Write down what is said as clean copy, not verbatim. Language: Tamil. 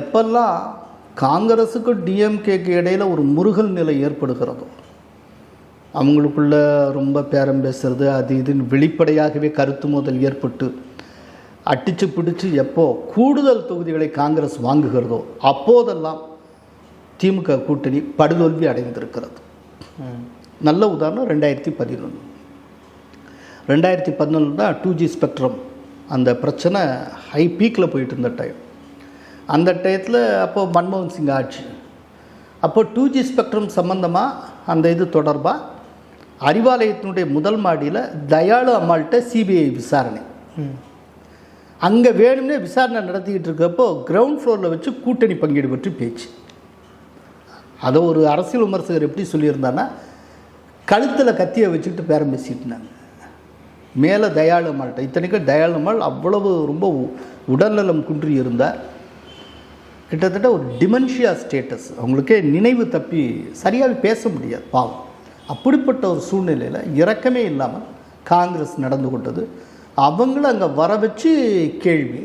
எப்பெல்லாம் காங்கிரஸுக்கும் டிஎம்கேக்கு இடையில் ஒரு முருகல் நிலை ஏற்படுகிறதோ, அவங்களுக்குள்ள ரொம்ப பேரம் பேசுறது அது இதுன்னு வெளிப்படையாகவே கருத்து மோதல் ஏற்பட்டு அடித்து பிடிச்சி எப்போ கூடுதல் தொகுதிகளை காங்கிரஸ் வாங்குகிறதோ அப்போதெல்லாம் திமுக கூட்டணி படுதோல்வி அடைந்திருக்கிறது. நல்ல உதாரணம் 2011. 2011 தான் 2G ஸ்பெக்ட்ரம் அந்த பிரச்சனை ஹை பீக்கில் போயிட்டு இருந்த டைம். அந்த டயத்தில் அப்போது மன்மோகன் சிங் ஆட்சி. அப்போது 2G ஸ்பெக்ட்ரம் சம்மந்தமாக அந்த இது தொடர்பாக அறிவாலயத்தினுடைய முதல் மாடியில் தயாளு அம்மாள்கிட்ட சிபிஐ விசாரணை. அங்கே வேணும்னே விசாரணை நடத்திக்கிட்டு இருக்கப்போ கிரவுண்ட் ஃப்ளோரில் வச்சு கூட்டணி பங்கீடு பற்றி பேச்சு. அதை ஒரு அரசியல் விமர்சகர் எப்படி சொல்லியிருந்தான்னா, கழுத்தில் கத்தியை வச்சுக்கிட்டு பேரம் பேசிட்டுனாங்க மேலே தயாளு அம்மாள்கிட்ட. இத்தனைக்கும் தயாளு அம்மாள் அவ்வளவு ரொம்ப உடல்நலம் குன்றி இருந்தார். கிட்டத்தட்ட ஒரு டிமென்ஷியா ஸ்டேட்டஸ், அவங்களுக்கே நினைவு தப்பி சரியாக பேச முடியாது பாவம். அப்படிப்பட்ட ஒரு சூழ்நிலையில் இரக்கமே இல்லாமல் காங்கிரஸ் நடந்து கொண்டது. அவங்கள அங்கே வர வச்சு கேள்வி